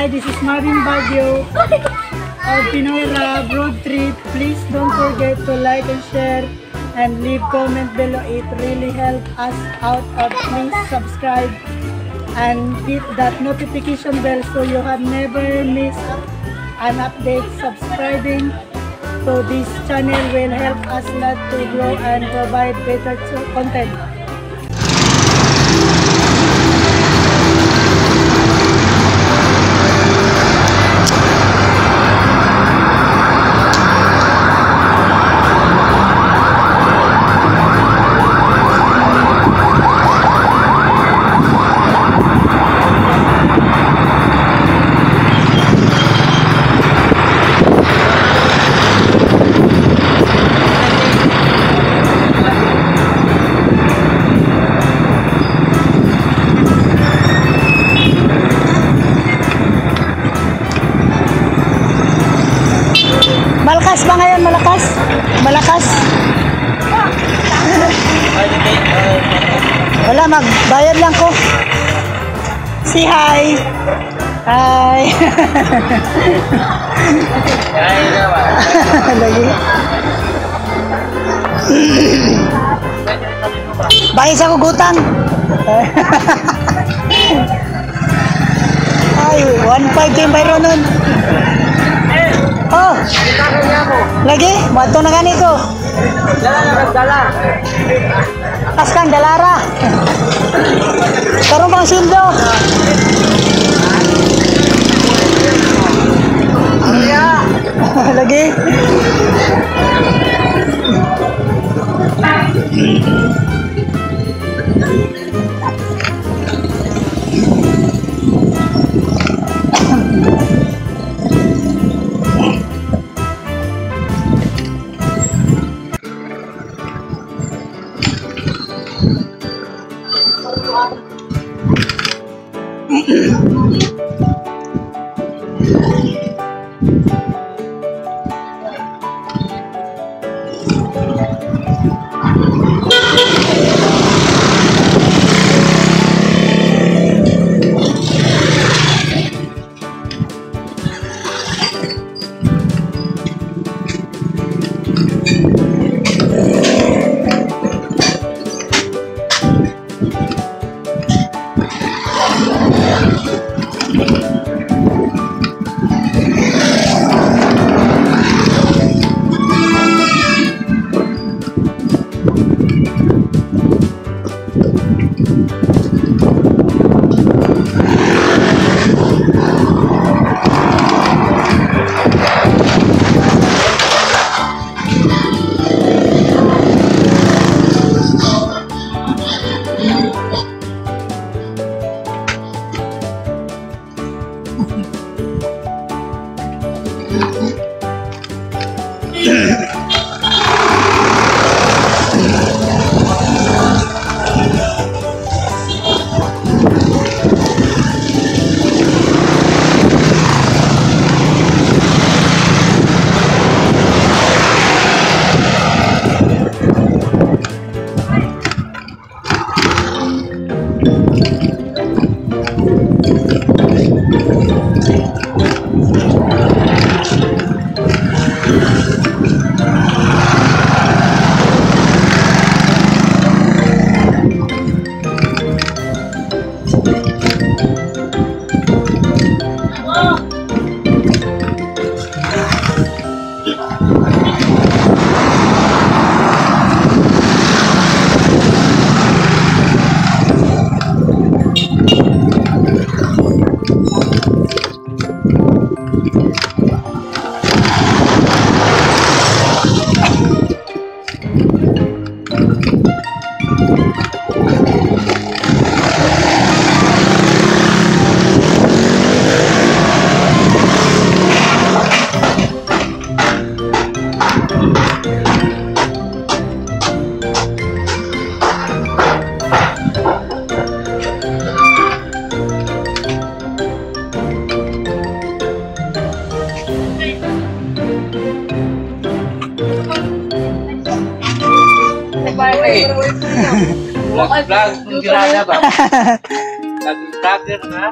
Hi, this is Marvin Baguio of Pinoy Rap Road Trip. Please don't forget to like and share and leave comment below. It really helps us out. Please subscribe and hit that notification bell so you have never missed an update. Subscribing to this channel will help us a lot to grow and provide better content. Malakas ba ngayon? Malakas? Malakas? Wala, magbayad lang ko. Say hi. Hi. Lagi. Bayad sa kugutan. Ay, 1.5 yung bayro nun. Oh, lagi? Mato na gani ko. Dala. As kang dalara. Karon bang sildo? Lagi? Vlog, nung ginana ba? Nag-vlogger na?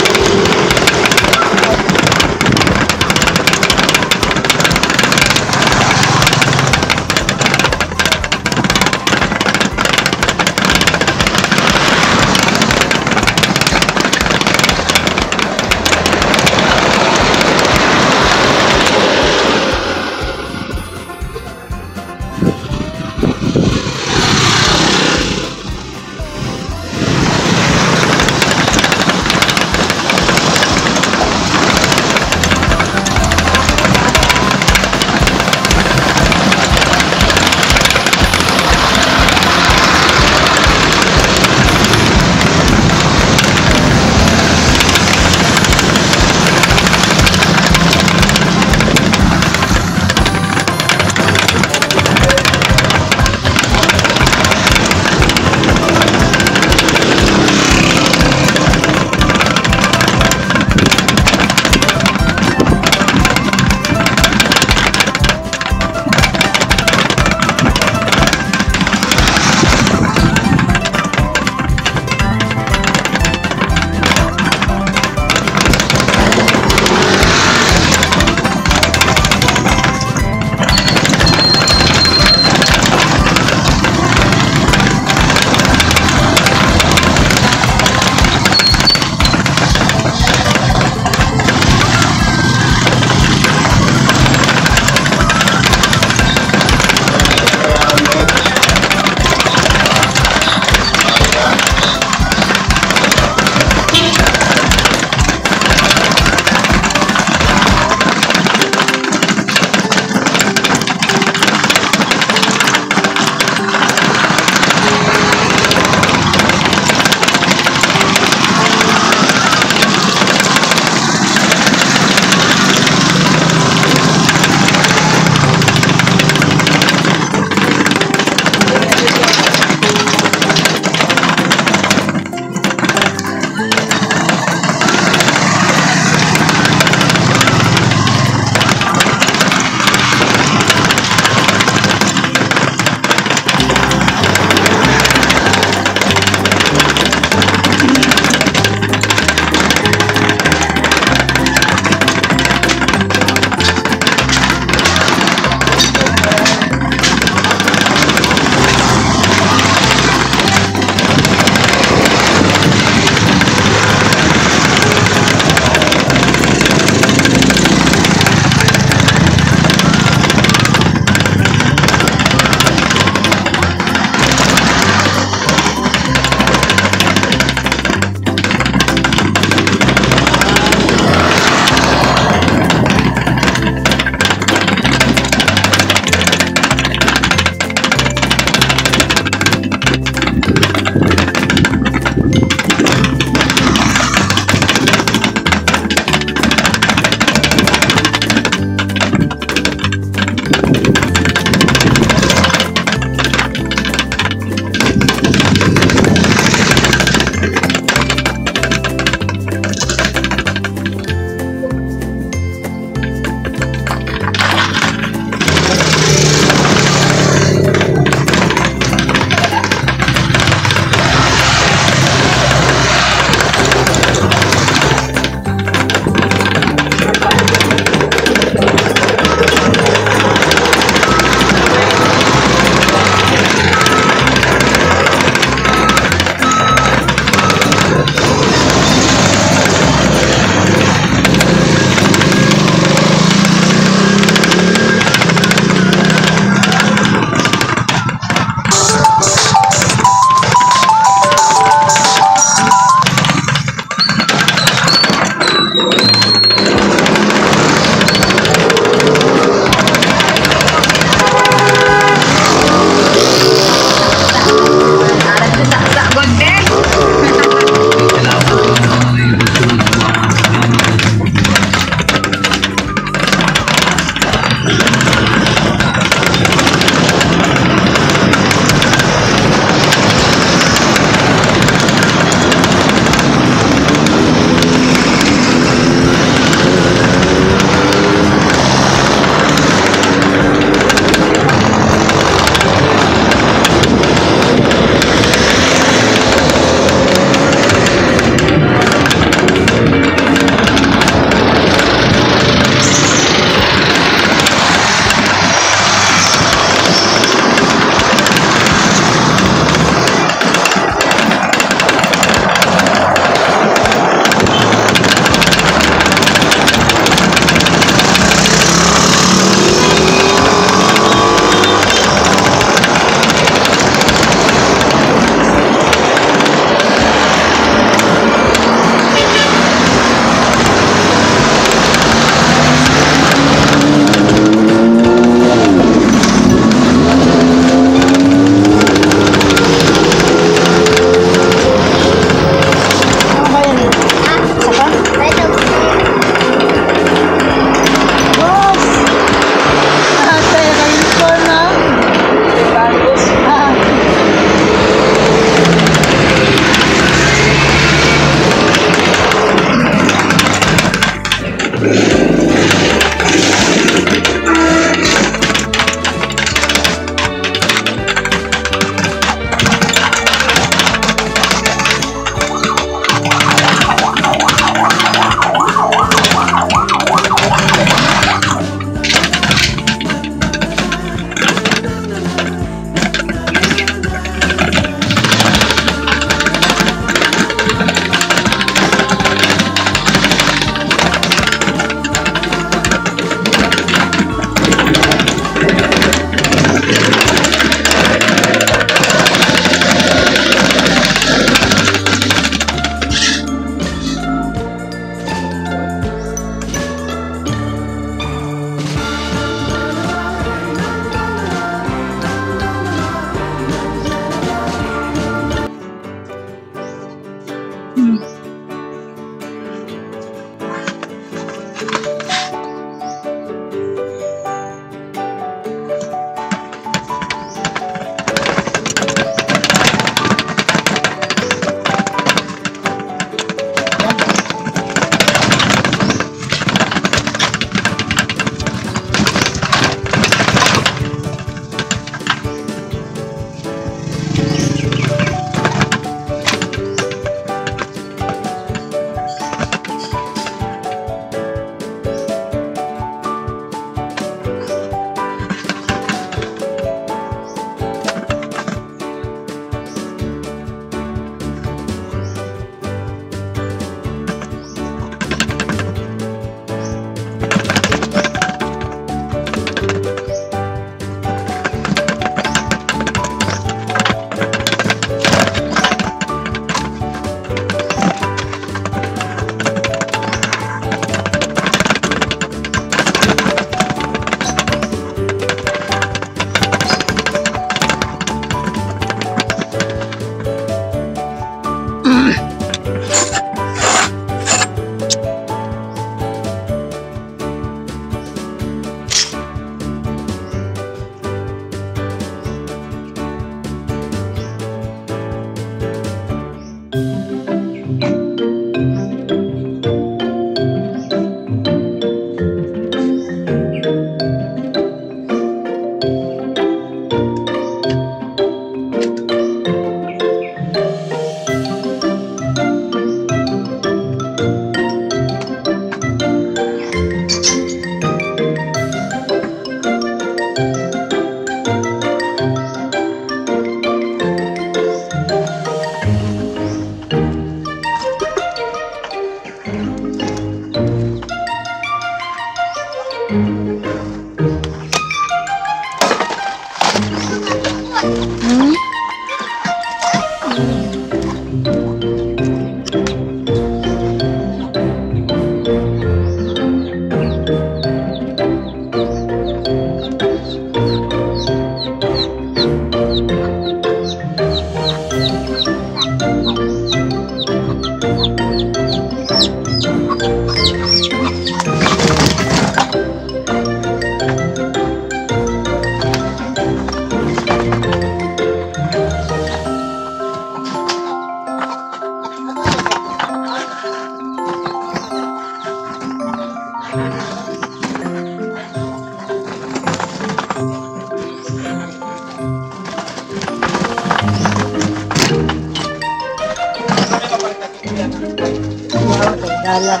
dalam.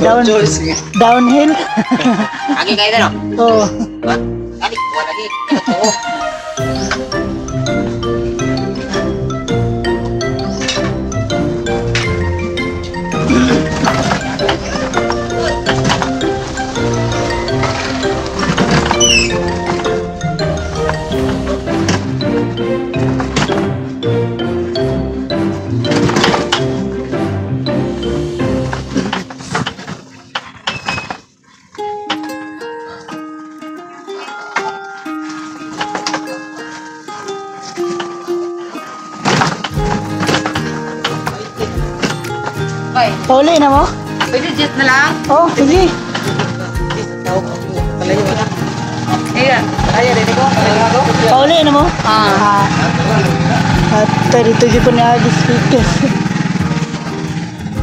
Down, Choice. downhill. Agi kayo na, no? Oh. Adi, kuha lagi. Ito. Ay, Pauli na mo? pwede jet na lang. Oh, sige. Kalayo na. Ayan. Kaya rin ko. Kalayo ako. Pauli na mo? Ah. At dito dito po niya speaker.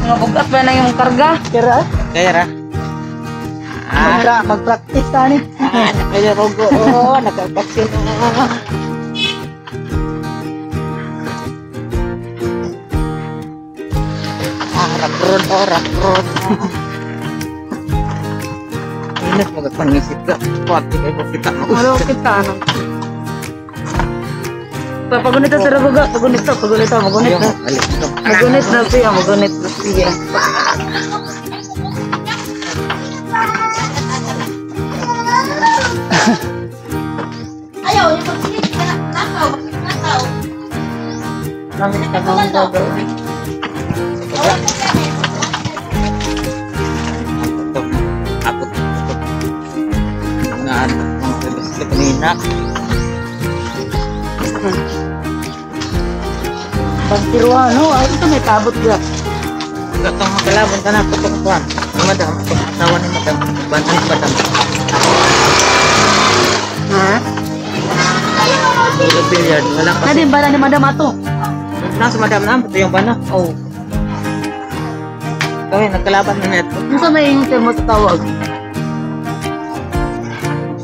Mga bugat ba na yung karga? Kira, Kaya ra. mag-practice ta ni. Kaya rogo. Nakapaksin na. Rakrod. Rakrod. Init mo pangisip ka. Huwag kita mo. Ano kita, ano? Pagunit na sa rabuga. Pagunit na. Magunit na. Magunit na siya. Magunit na siya. Namin ka bang gagawin? Abot. Naan. Ang kanina. Pagtiruan, no? Ay, ito may tabot ka. Katong magalabon ka na putong kuwan. Madam, kung asawa ni madam, bantan ni madam. Ha? Puro billiard, wala pa. Nadi ba na ni Madam Ato? Nasa madam na, ito yung bana. Oh. Kami, nagkalaban na neto. Ano sa may ingin mo sa tawag?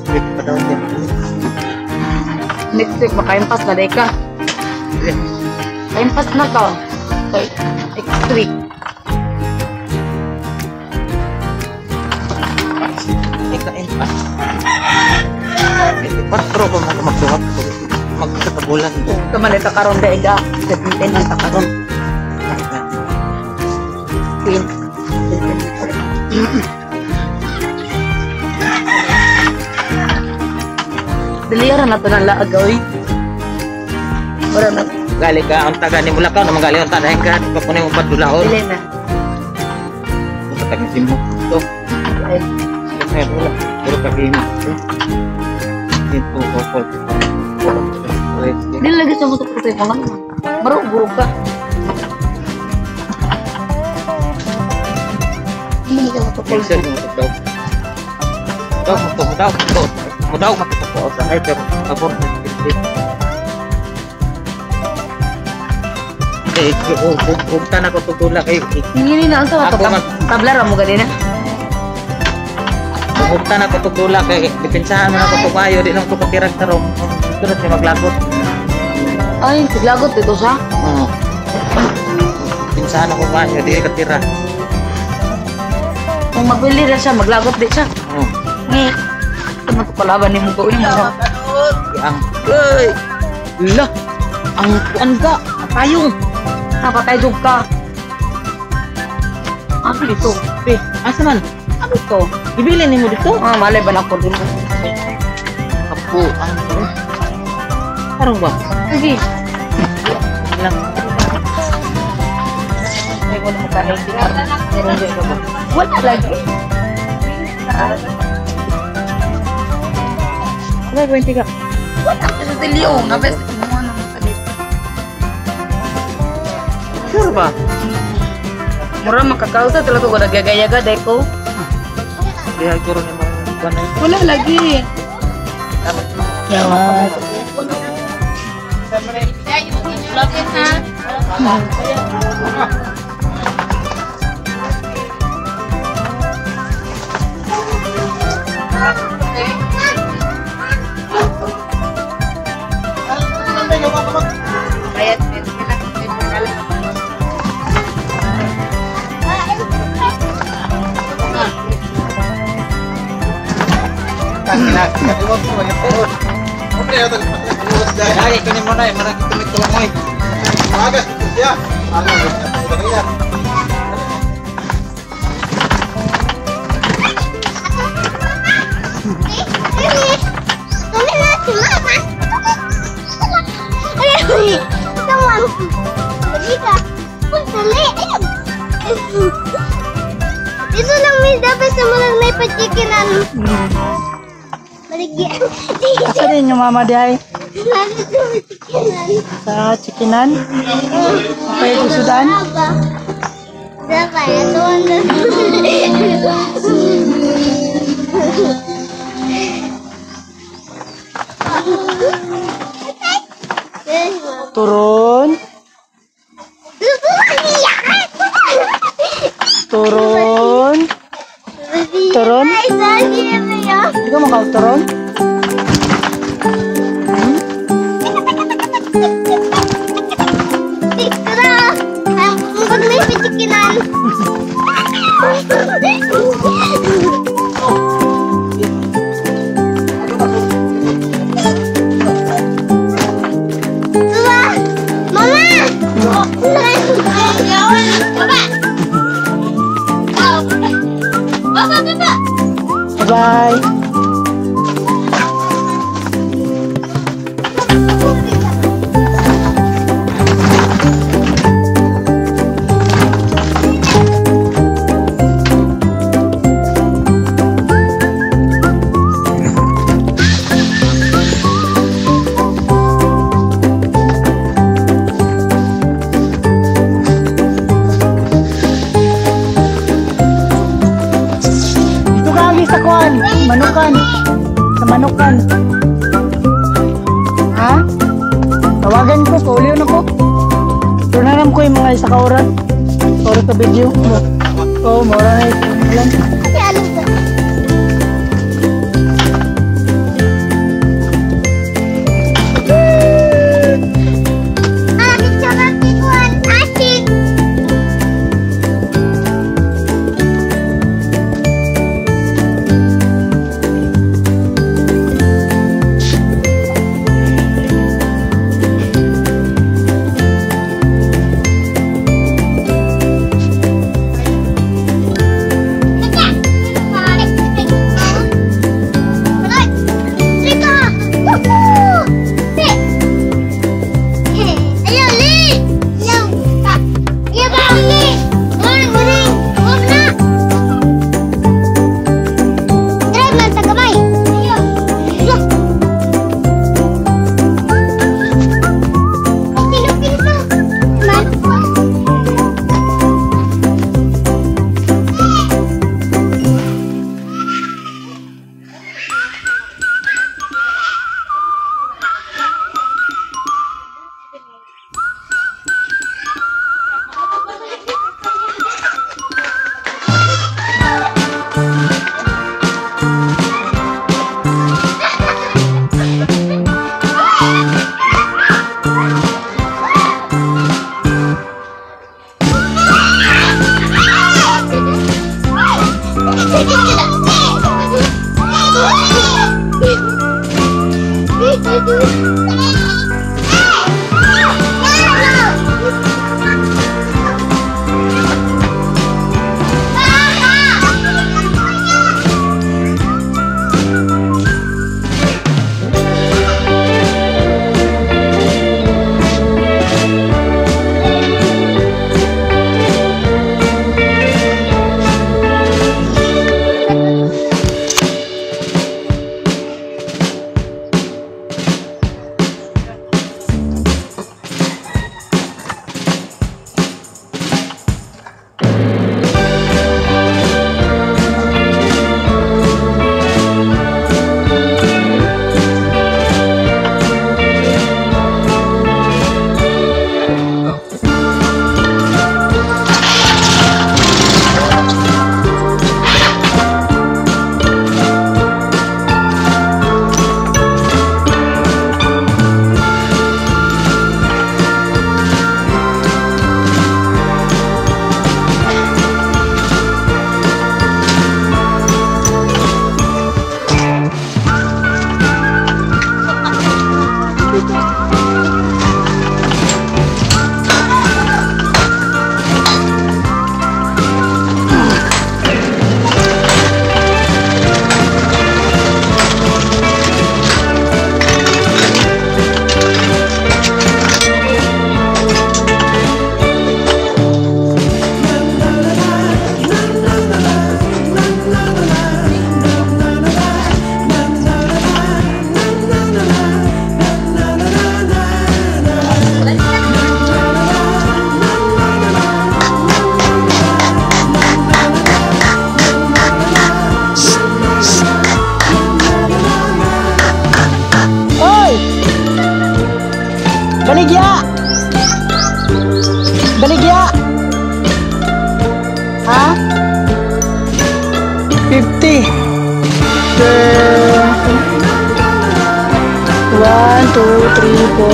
Sweet pa daw din. Next week, maka-impas na day ka. Impas na ka. Okay. Next week. Ikain pa. Patro ko magduwag ko. Magkatabulan. Kaman ito karon da iga. 17 ang takaron. Queen. Diliyaran na ito ng laagaw. Wala na. Gali ka, ang taga ni Mulakaw, naman gali ang taga ka. Papunay mo padulaon. Dili na. Patagisin mo. Ito. Ay, Kaya wala. Puro pag-game. Ito, kopol. dili lagi sa mutok ko mga marugurog ka. Hindi ka matutay. Pulsar mo ito daw. Mudaw, matutupo sa ay, pero abor na kung tanah ko tutulak eh, Hindi na ang sa Ako mag- tabla ra mo ganina. kung tanah ko tutulak eh, dipinsahan mo na ko tumayo, di nang ko katirag tarong, sunod niya maglagot. Ay, siglagot dito sa. Pinsahan ako mayo, di katira. Kung magbili na siya, maglagot di siya. Ni, ito palaban ni mo gawin mo. Ang, ay, lah, ang kuan ka, ang payong. Napatay jug ka. Ano dito? Eh, asa man? Ano ito? Ibili ni mo dito? Ah, malay ba na ko din? Kapo, ang, parang ba? Sige. Lang. Ay, wala mo tayo. Meron dyan ka ba? Wala lagi. Ano, 20 ka? Wala ka sa tilyo. Nabes mo ano mo sa dito. Sure ba? Mura makakausa talaga ko nagagayaga dahil ko. Kaya guro ni mo, kuan ay, Wala lagi. Yawa. Lapit na. Bayad. Lagi ko ni mo na, marami tumit ko lang mo. Dito lang may dapat sa mulang may pachikinan. Baligyan. Asa din yung mama di ay? Lalo sa pachikinan. Sa chikinan? Okay, susudan? Dapat, ito ang Turun. Turun. Turun? Hindi ka makauturun? Pag may pachikinan. Bye-bye. Dito ka lagi sa kuwan. Manukan. Sa manukan. Ha? Tawagan ko. Pauliw na ko. Turnaram ko yung mga isa kauran. Para sa video. Oo, mura na yung ulan. 2, 3, 4,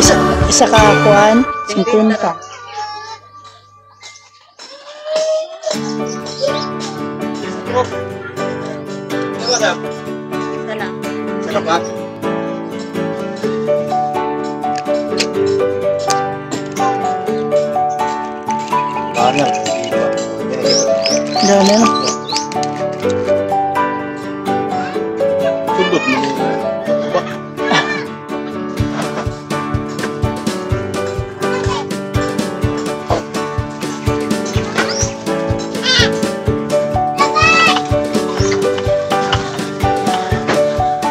5. Isa ka kuan, 50. Dami na.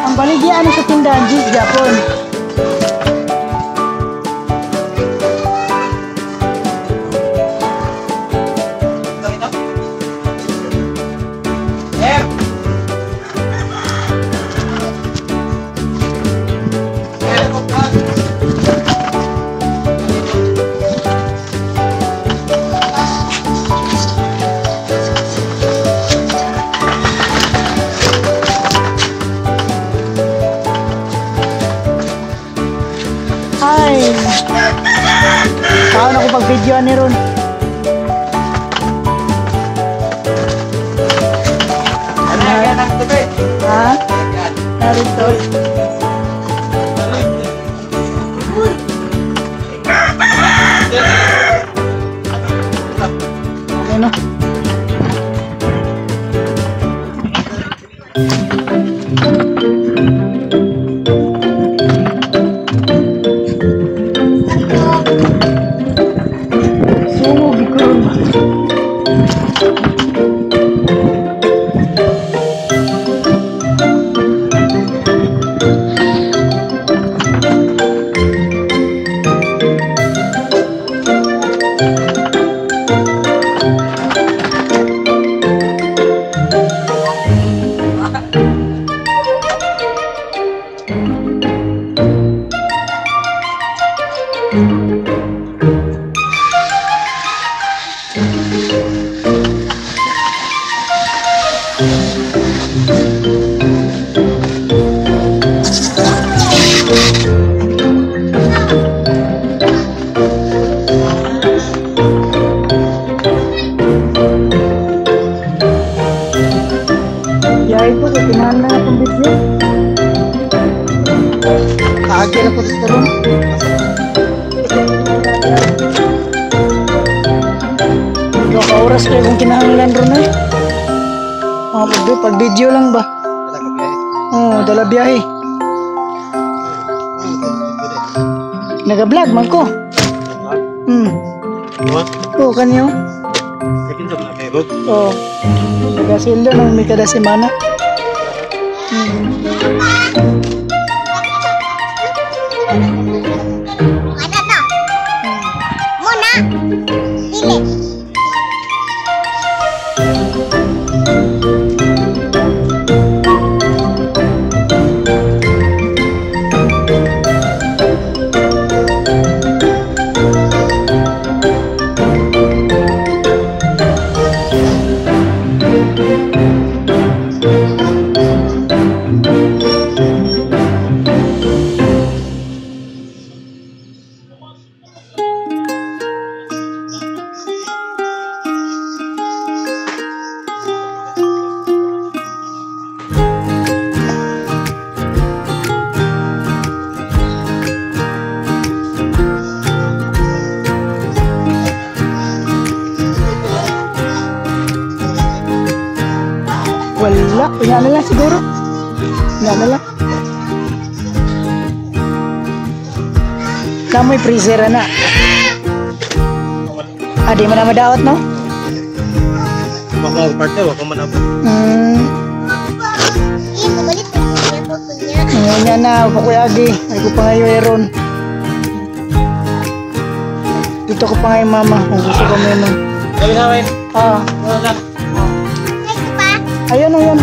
Ang baligyan sa tindahan, G's Japon. Ay, kaon ako pag-video ni Ron. Ha? Narito. Ano? Ya itu kekinahan na akong video. Kaagyan ako dito ron. Dua ka oras kayo kung kinahanglan ron eh. Pag video lang ba? Oo, dala biyahe. Nag-vlog man ko. Oo, kanyo. Oo. Nag-asildo ng may kada semana. Ada to. Muna. Dili. Wala, punya na lang siguro. Punya na lang. Kamoy freezer na. Di mo na madaot, no? Baka parte, wako man ako. Pabalik ko niya po niya. Ngayon na, pakuyagi. Ay ko pa ngayon eron. Dito ko pa ngayon, mama. Kung gusto ko mo yun. Sabi namin. Wala. Next pa. Ayun, ayun.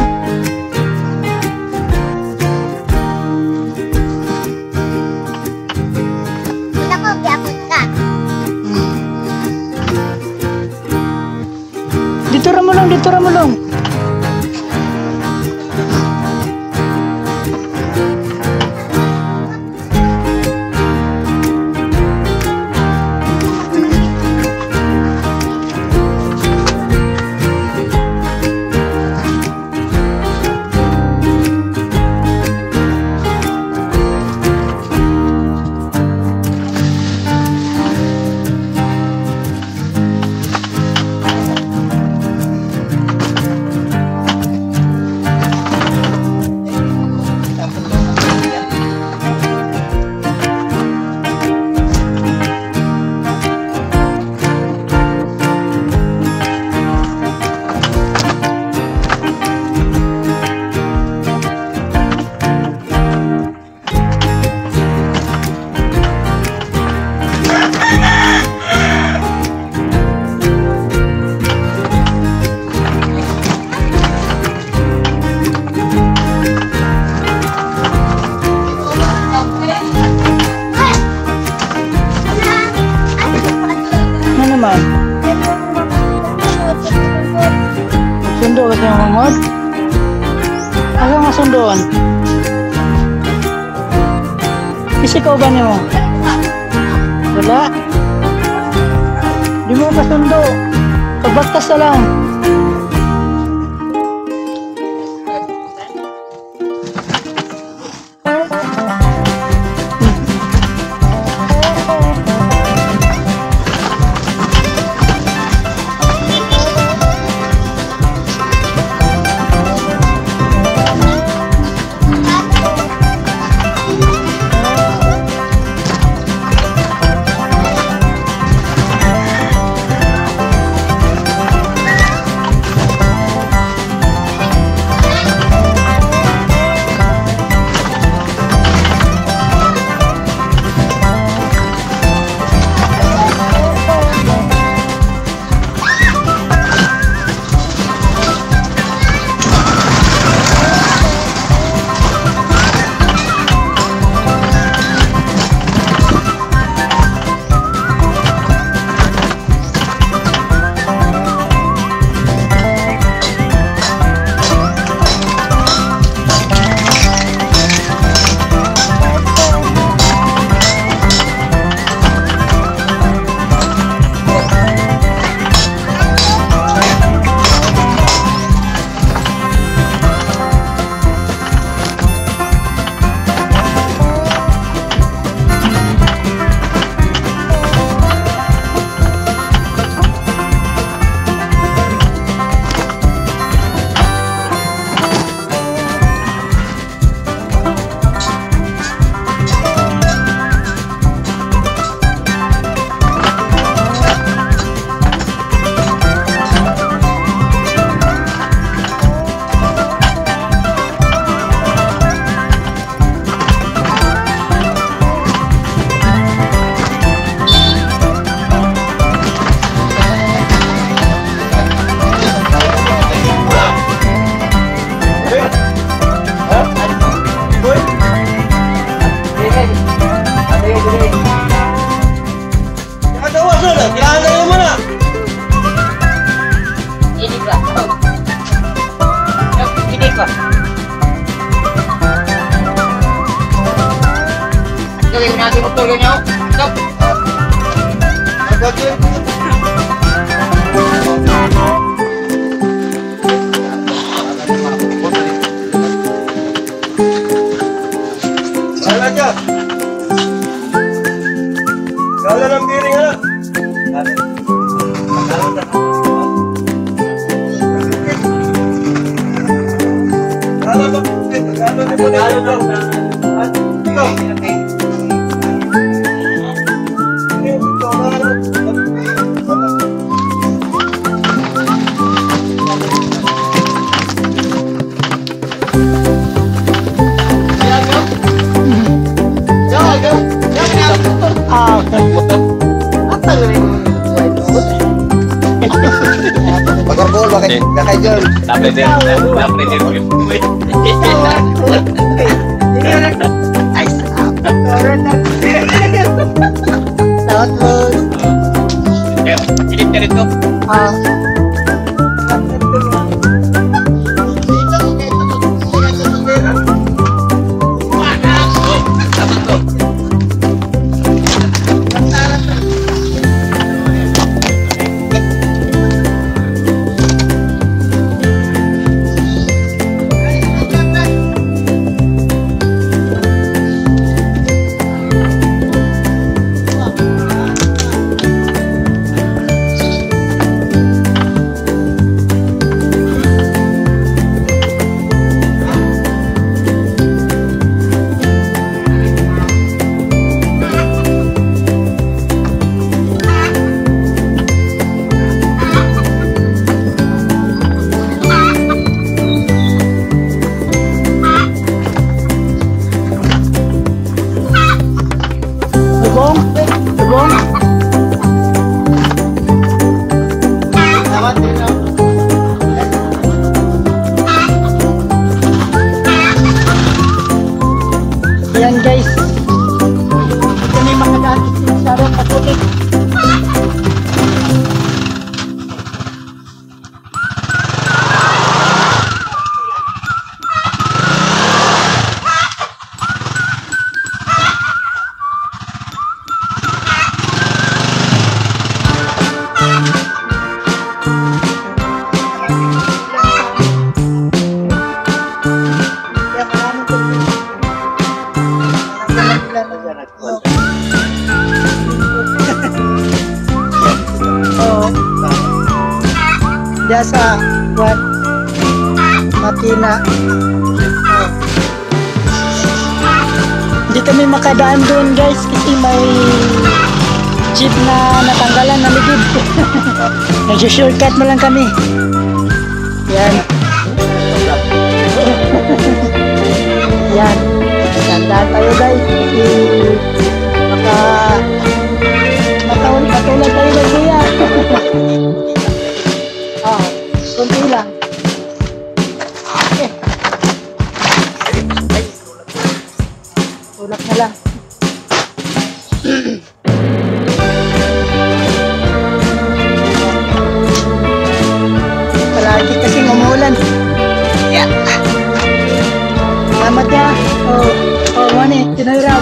Wala ko gyapon ka. Dito ra mo lang, dito ra mo lang. yung hungod? Ano masundoan? Isikaw ba niyo mo? Wala. Di mo kasundo. Pagbatas na lang. Gawin natin magtuloy niyo. Stop. Kala ng piring ha. Kala ba? Kala Pagkakol, bakit kakay dyan? Dapat din. Diya sa what? Makina. Oh. Hindi kami makadaan doon guys kasi may jeep na natanggalan na ligid. Nag-shortcut na lang kami. Yan. Yan. Tandaan tayo guys kasi matulad tayo ng kuya. Oh, kunti lang. Tulak na lang. Palagi kasing umuulan. Yeah. Salamat ya. Oh, money, tinayraw.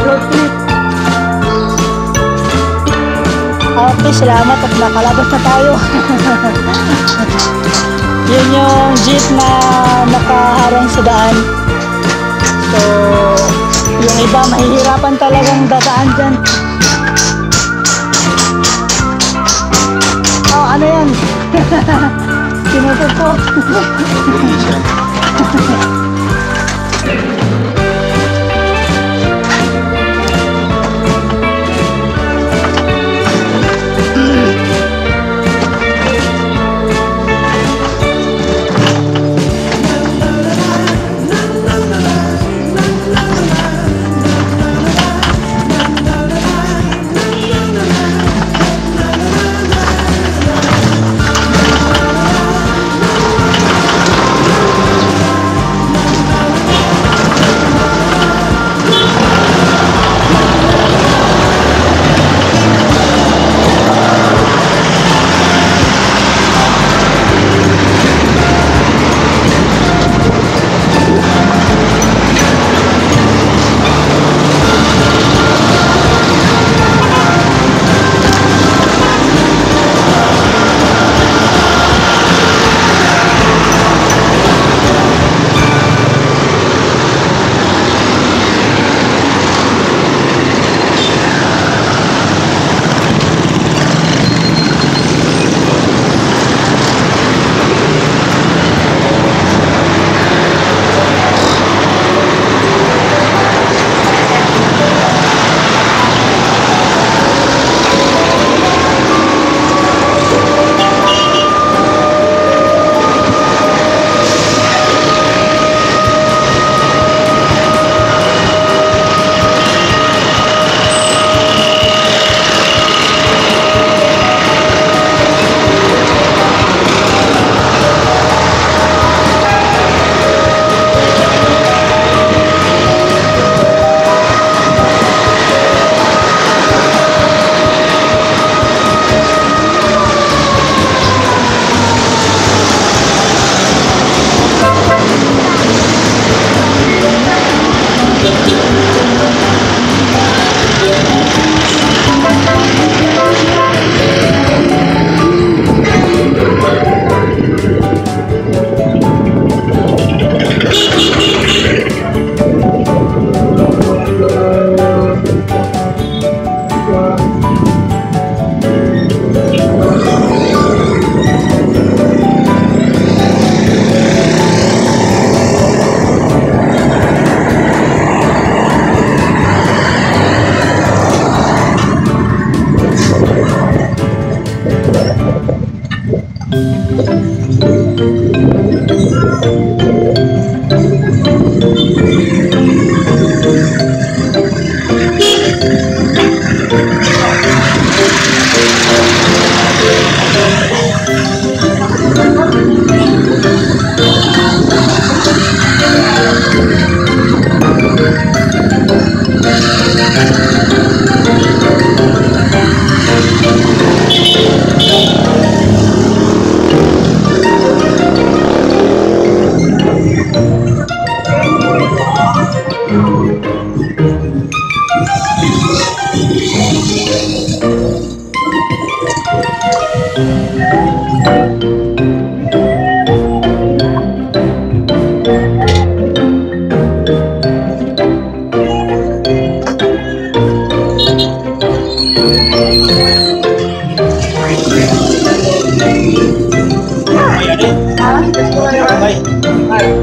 Road trip. Okay, salamat at nakalabas na tayo. Yun yung jeep na nakaharang sa daan. So, yung iba mahihirapan talagang dadaan dyan. Oh, ano yan? Tinutupok.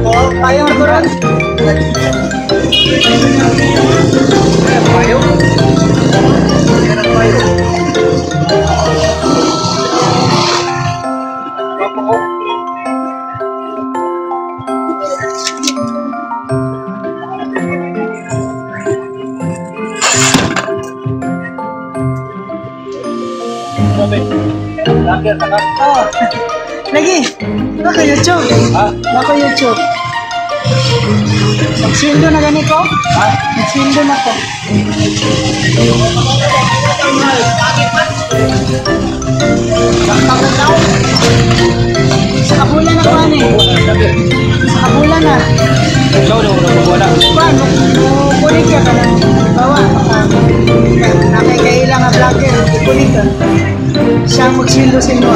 Oh, payong turun. Payong. Oh, lagi. Naka YouTube. Ha? Naka YouTube. Nagsindo na ganito? Ha? Nagsindo na ko. Sa kabulan na ko ano eh. Sa kabulan na. Kuan, kukulik ka lang. Bawa, nakikailang nga vlogger. Kukulik ka. Siyang magsindo-sindo.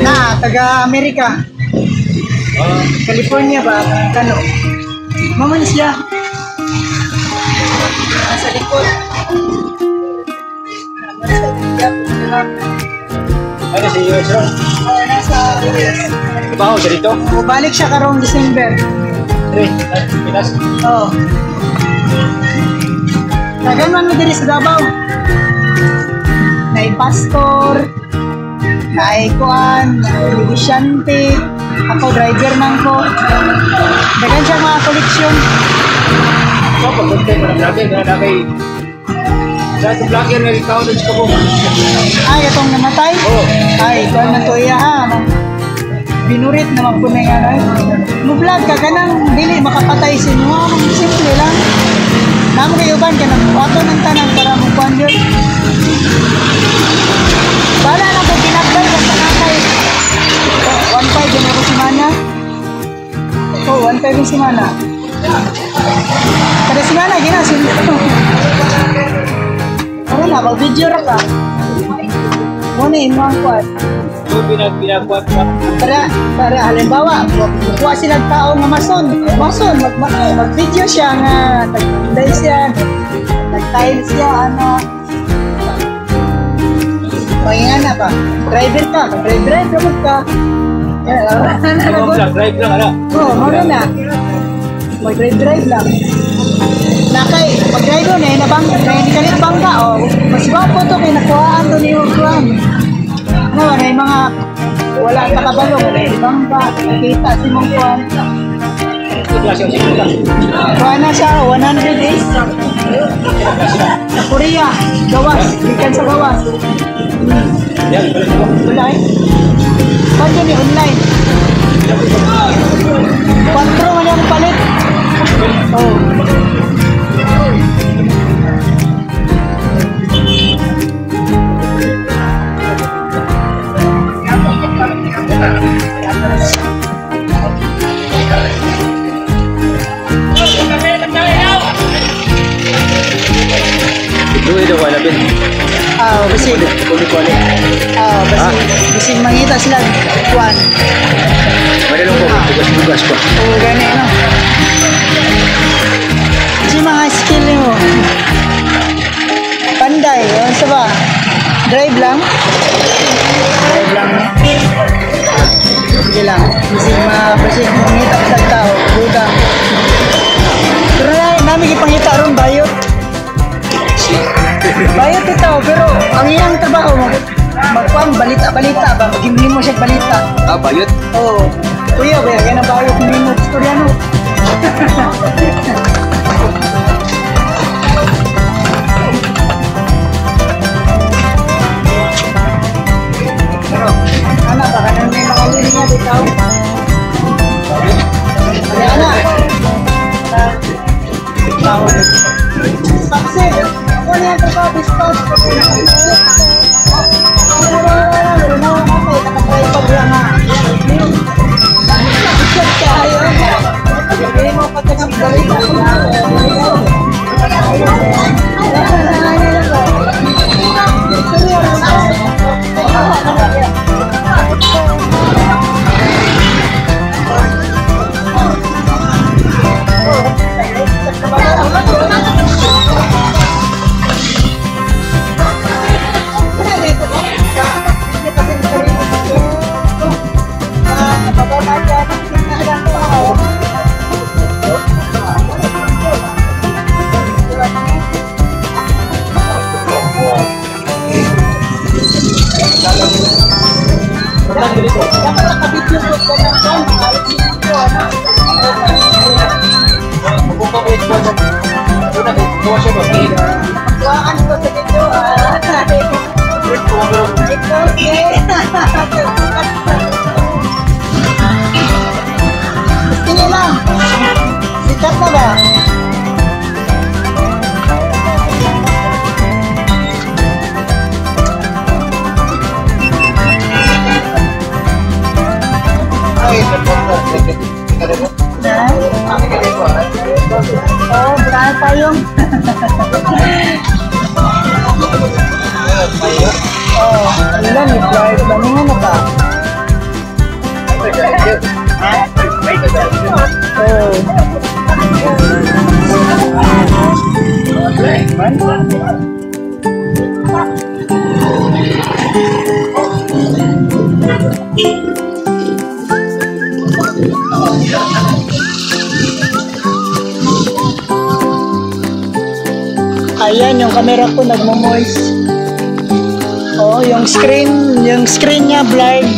Na, taga-Amerika. California ba? Kano? Maman siya. Nasa likod. Ano si US ron? Nasa US. Trabaho siya dito? Balik siya karong December. Pinas? Oo. Nagaman mo diri sa Davao. Pastor, kuan, negosyante, ako driver nang ko. Dagan siya mga koleksyon. So, pag-content mo ng vlogger, na kay... Dahil sa vlogger, nag-college ka po. Ay, itong namatay? Oo. Ay, kuan man to iya ha. Binurit naman po na yan. Mo-vlog ka, ganang dili makapatay sa inyo. Simple lang. Naman kayo ban ka ng wato ng tanan para mo-kuan yun. Bala lang po pinakbay basta nakay. 1.5 yun ako simana. Oh, 1.5 yung simana. Kada simana, ginasin. Ano na, mag-video ra ka. Muna yung mga kuat. So, pinagkuhat mo. Para halimbawa, kuha silang tao nga mason. Mag-video siya nga, nag-tile siya, ano. Pahinga na ba? Driver ka, driver ka. Drive lang, ala. Oo, muna na. Mag-drive lang. Nakay, pag-drive doon eh, may kalit bangga, oh. Mas wapo to, kaya nakuhaan doon yung kuhan. Ano, may mga wala ang nakabalong, may bangga, nakita si mong kuhan. Kuhan na siya, 100 days. Korea, gawas, bikan sa gawas. Wala eh. Pwede ni online. 4 man yung palit. Oh. Duwi daw ko alapin. Basig. Kulit-kulit. Basig mangita sila. Kuan. Madalong ko, tugas-tugas ko. Oo, gani ano. Kasi mga skill mo. Panday, yun sa ba? Drive lang. Drive lang. Sige lang. Basig mangita sa tao. Buda. Pero namin ipangita ron bayot. Bayot ito, pero ang iyang trabaho magpang balita-balita ba? Maging mo siya balita. Bayot? Oo. Kuya, yan ang bayot hindi mo istoryano. Anak, baka nang may mga linya dito. Anak. Success. Ako na yung trabaho, discount. Hindi mo pagkakang balita. Dapat nakabidyo po ka ng phone. Ayos yung video, ano? Magpapawit ko sa... Una, gawa siya ba? Kuhaan ko sa video, Gusto niyo lang. Sikat na ba? Oh, berapa payung? Oh, ilan nih flight? Bandingin apa? Ayan, yung camera ko nagmo-moist. Oh, yung screen niya blurred.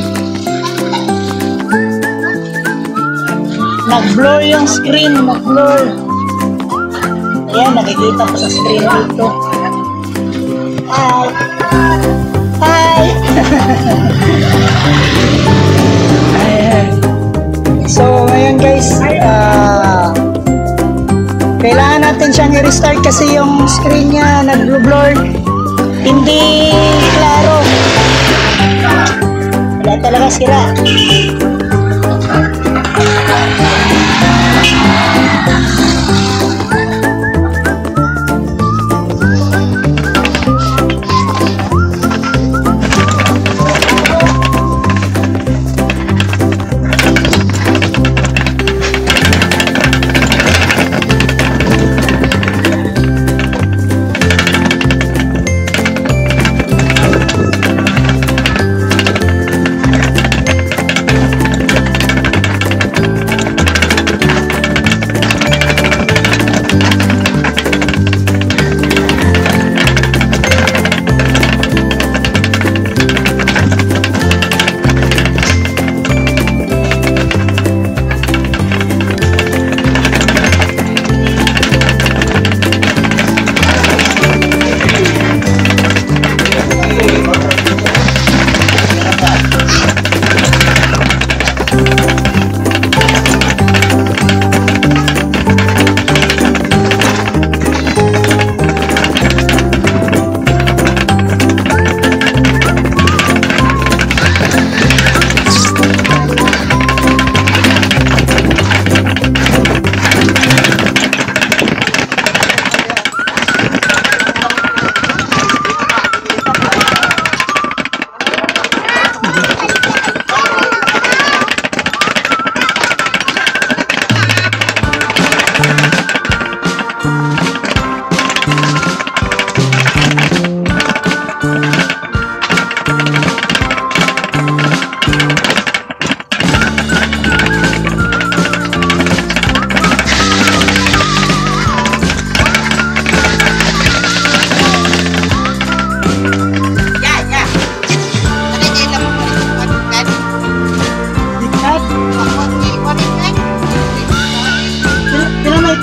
Nag-blur yung screen, nag-blur. Ayan, nakikita ko sa screen dito. Hi! Hi! Ayan. So, ngayon guys, kailangan natin siyang i-restart kasi yung screen niya nag-blur. Hindi klaro. Wala talaga sira.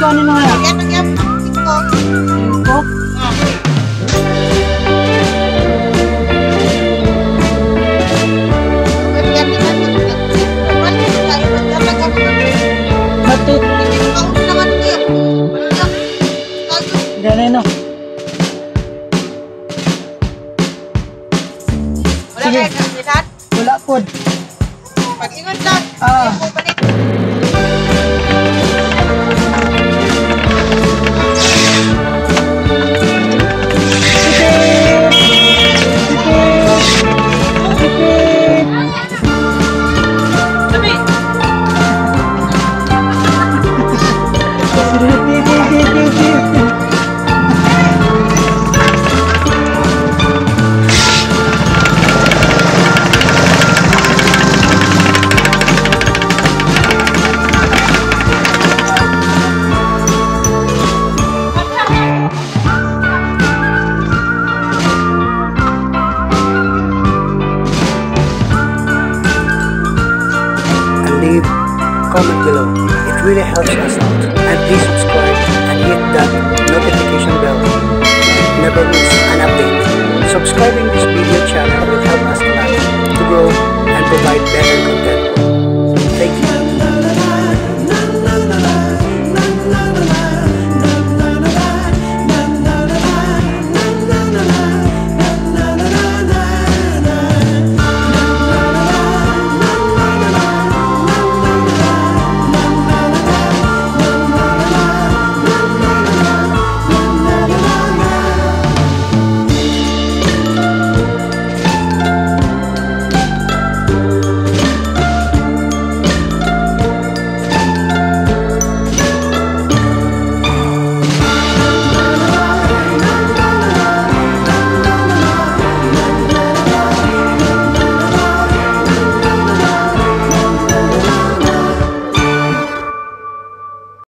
Ano na nga? Batik. Ganun no. Sige. Wala po. Pag-ingat lang. comment below. It really helps us out. And please subscribe and hit that notification bell. Never miss an update. Subscribing this video channel will help us a lot to grow and provide better content.